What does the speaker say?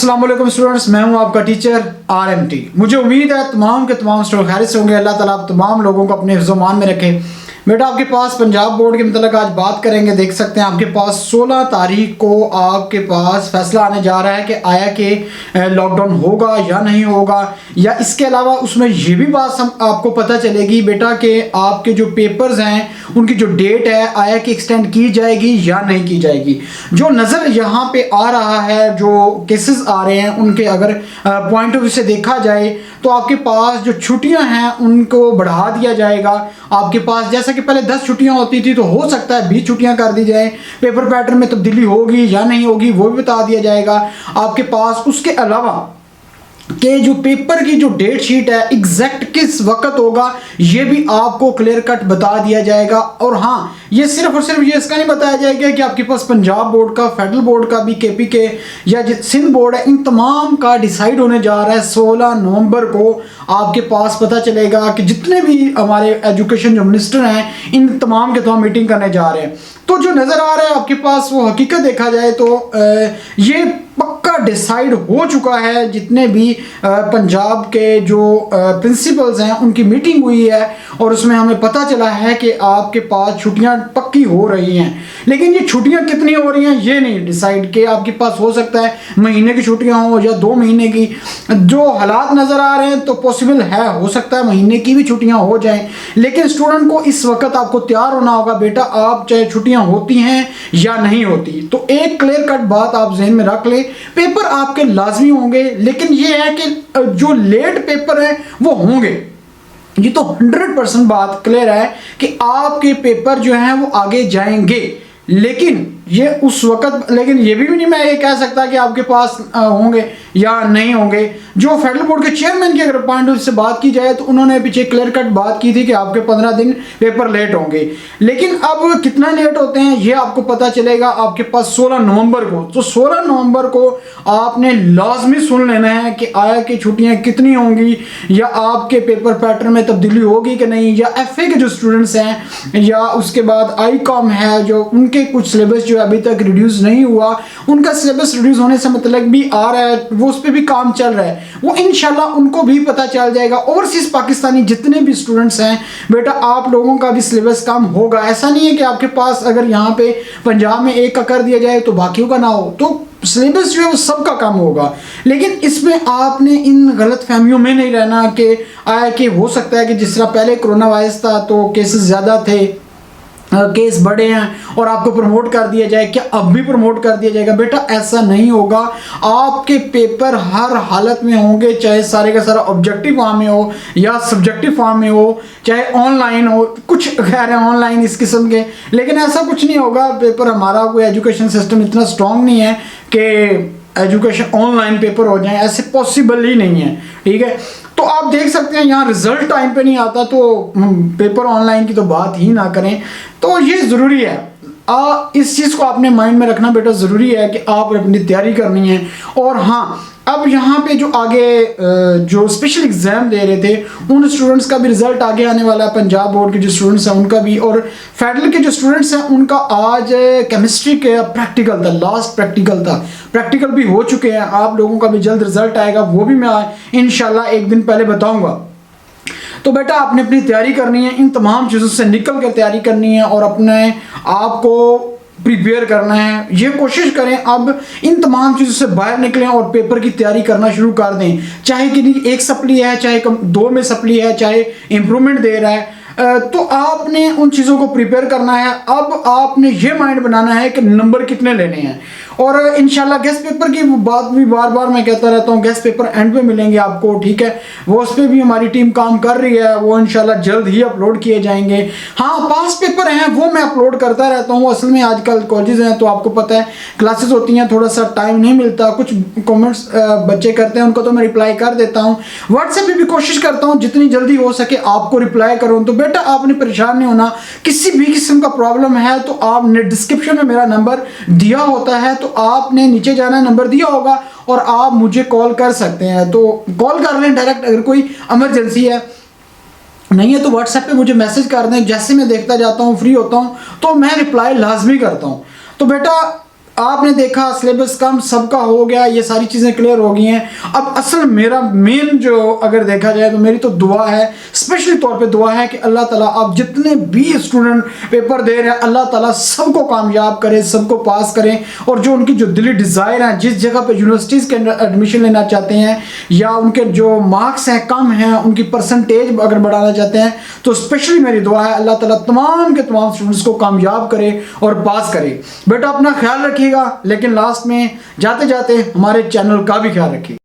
अस्सलाम वालेकुम स्टूडेंट्स, मैं हूं आपका टीचर RMT। मुझे उम्मीद है तमाम के तमाम स्टूडेंट खैरियत से होंगे। अल्लाह ताला आप तमाम लोगों को अपने हिफ्ज़-ओ-मान में रखे। बेटा आपके पास पंजाब बोर्ड के मतलब आज बात करेंगे। देख सकते हैं आपके पास 16 तारीख को आपके पास फैसला आने जा रहा है कि आया कि लॉकडाउन होगा या नहीं होगा, या इसके अलावा उसमें ये भी बात आपको पता चलेगी बेटा कि आपके जो पेपर्स हैं उनकी जो डेट है आया कि एक्सटेंड की जाएगी या नहीं की जाएगी। जो नज़र यहाँ पे आ रहा है, जो केसेस आ रहे हैं उनके अगर पॉइंट ऑफ व्यू से देखा जाए तो आपके पास जो छुट्टियां हैं उनको बढ़ा दिया जाएगा। आपके पास जैसा कि पहले 10 छुट्टियां होती थी तो हो सकता है 20 छुट्टियां कर दी जाए। पेपर पैटर्न में तब्दीली होगी या नहीं होगी वो भी बता दिया जाएगा आपके पास। उसके अलावा कि जो पेपर की जो डेट शीट है एग्जैक्ट किस वक्त होगा ये भी आपको क्लियर कट बता दिया जाएगा। और हाँ, ये सिर्फ और सिर्फ ये इसका नहीं बताया जाएगा कि आपके पास पंजाब बोर्ड का, फेडरल बोर्ड का भी, KPK या सिंध बोर्ड है, इन तमाम का डिसाइड होने जा रहा है। 16 नवंबर को आपके पास पता चलेगा कि जितने भी हमारे एजुकेशन जो मिनिस्टर हैं इन तमाम के तमाम मीटिंग करने जा रहे हैं। तो जो नज़र आ रहा है आपके पास वो हकीकत देखा जाए तो ये पक्का डिसाइड हो चुका है। जितने भी पंजाब के जो प्रिंसिपल्स हैं उनकी मीटिंग हुई है और उसमें हमें पता चला है कि आपके पास छुट्टियां पक्की हो रही हैं। लेकिन ये छुट्टियां कितनी हो रही हैं ये नहीं डिसाइड कि आपके पास हो सकता है महीने की छुट्टियां हो या 2 महीने की। जो हालात नज़र आ रहे हैं तो पॉसिबल है, हो सकता है महीने की भी छुट्टियां हो जाएं। लेकिन स्टूडेंट को इस वक्त आपको तैयार होना होगा बेटा, आप चाहे छुट्टियां होती हैं या नहीं होती। तो एक क्लियर कट बात आप जहन में रख ले, पेपर आपके लाजमी होंगे, लेकिन ये है कि जो लेट पेपर है वो होंगे। ये तो 100% बात क्लियर है कि आपके पेपर जो हैं वो आगे जाएंगे, लेकिन ये उस वक्त, लेकिन ये भी नहीं मैं ये कह सकता कि आपके पास होंगे या नहीं होंगे। जो फेडरल बोर्ड के चेयरमैन की अगर पॉइंट ऑफ व्यू से बात की जाए तो उन्होंने पीछे क्लियर कट बात की थी कि आपके 15 दिन पेपर लेट होंगे। लेकिन अब कितना लेट होते हैं ये आपको पता चलेगा आपके पास 16 नवंबर को। तो 16 नवंबर को आपने लाजमी सुन लेना है कि आया कि छुट्टियां कितनी होंगी, या आपके पेपर पैटर्न में तब्दीली होगी कि नहीं, या FA के जो स्टूडेंट्स हैं या उसके बाद ICOM है जो उनके कुछ सिलेबस जो अभी तक रिड्यूस नहीं हुआ, उनका सिलेबस रिड्यूस होने से मतलब भी आ रहा है, वो उस पर भी काम चल रहा है, वो इंशाल्लाह उनको भी पता चल जाएगा। ओवरसीज पाकिस्तानी जितने भी स्टूडेंट्स हैं बेटा आप लोगों का भी सिलेबस कम होगा। ऐसा नहीं है कि आपके पास अगर यहाँ पे पंजाब में एक का कर दिया जाए तो बाकियों का ना हो, तो सिलेबस जो है वो सबका कम होगा। लेकिन इसमें आपने इन गलत फहमियों में नहीं रहना कि आया कि हो सकता है कि जिस तरह पहले कोरोना वायरस था तो केसेस ज़्यादा थे, केस बड़े हैं और आपको प्रमोट कर दिया जाए, क्या अब भी प्रमोट कर दिया जाएगा? बेटा ऐसा नहीं होगा। आपके पेपर हर हालत में होंगे, चाहे सारे का सारा ऑब्जेक्टिव फॉर्म में हो या सब्जेक्टिव फॉर्म में हो, चाहे ऑनलाइन हो। कुछ कह रहे हैं ऑनलाइन इस किस्म के, लेकिन ऐसा कुछ नहीं होगा। पेपर हमारा कोई एजुकेशन सिस्टम इतना स्ट्रॉन्ग नहीं है कि एजुकेशन ऑनलाइन पेपर हो जाए, ऐसे पॉसिबल ही नहीं है। ठीक है, तो आप देख सकते हैं यहाँ रिजल्ट टाइम पे नहीं आता तो पेपर ऑनलाइन की तो बात ही ना करें। तो ये ज़रूरी है, इस चीज़ को आपने माइंड में रखना बेटा, ज़रूरी है कि आप अपनी तैयारी करनी है। और हाँ, अब यहाँ पे जो आगे जो स्पेशल एग्ज़ाम दे रहे थे उन स्टूडेंट्स का भी रिज़ल्ट आगे आने वाला है। पंजाब बोर्ड के जो स्टूडेंट्स हैं उनका भी, और फेडरल के जो स्टूडेंट्स हैं उनका आज केमिस्ट्री का प्रैक्टिकल था, लास्ट प्रैक्टिकल था। प्रैक्टिकल भी हो चुके हैं, आप लोगों का भी जल्द रिज़ल्ट आएगा, वो भी मैं इंशाल्लाह एक दिन पहले बताऊँगा। तो बेटा आपने अपनी तैयारी करनी है, इन तमाम चीज़ों से निकल कर तैयारी करनी है और अपने आप को प्रिपेयर करना है। ये कोशिश करें अब इन तमाम चीज़ों से बाहर निकलें और पेपर की तैयारी करना शुरू कर दें। चाहे कि एक सप्ली है, चाहे 2 में सप्ली है, चाहे इम्प्रूवमेंट दे रहा है, तो आपने उन चीज़ों को प्रिपेयर करना है। अब आपने ये माइंड बनाना है कि नंबर कितने लेने हैं। और इंशाल्लाह गेस्ट पेपर की बात भी बार बार मैं कहता रहता हूँ, गेस्ट पेपर एंड पे मिलेंगे आपको। ठीक है, वो उस पर भी हमारी टीम काम कर रही है, वो इंशाल्लाह जल्द ही अपलोड किए जाएंगे। हाँ, पास पेपर हैं वो मैं अपलोड करता रहता हूँ। असल में आजकल कॉलेजेस हैं तो आपको पता है क्लासेस होती हैं, थोड़ा सा टाइम नहीं मिलता। कुछ कॉमेंट्स बच्चे करते हैं उनको तो मैं रिप्लाई कर देता हूँ। व्हाट्सएप पर भी कोशिश करता हूँ जितनी जल्दी हो सके आपको रिप्लाई करूँ। तो बेटा आपने परेशान नहीं होना, किसी भी किस्म का प्रॉब्लम है तो आपने डिस्क्रिप्शन में मेरा नंबर दिया होता है, तो आपने नीचे जाना, नंबर दिया होगा और आप मुझे कॉल कर सकते हैं। तो कॉल कर लें डायरेक्ट, अगर कोई इमरजेंसी है। नहीं है तो व्हाट्सएप पे मुझे मैसेज कर दें, जैसे मैं देखता जाता हूँ, फ्री होता हूँ तो मैं रिप्लाई लाजमी करता हूँ। तो बेटा आपने देखा सिलेबस कम सबका हो गया, ये सारी चीज़ें क्लियर हो गई हैं। अब असल मेरा मेन जो अगर देखा जाए तो मेरी तो दुआ है, स्पेशली तौर पे दुआ है कि अल्लाह ताला आप जितने भी स्टूडेंट पेपर दे रहे हैं अल्लाह ताला सबको कामयाब करे, सबको पास करें, और जो उनकी जो दिली डिज़ायर हैं, जिस जगह पे यूनिवर्सिटीज़ के अंदर एडमिशन लेना चाहते हैं या उनके जो मार्क्स हैं कम हैं, उनकी परसेंटेज अगर बढ़ाना चाहते हैं, तो स्पेशली मेरी दुआ है अल्लाह ताला तमाम के तमाम स्टूडेंट्स को कामयाब करे और पास करे। बेटा अपना ख्याल रखिएगा, लेकिन लास्ट में जाते जाते हमारे चैनल का भी ख्याल रखिए।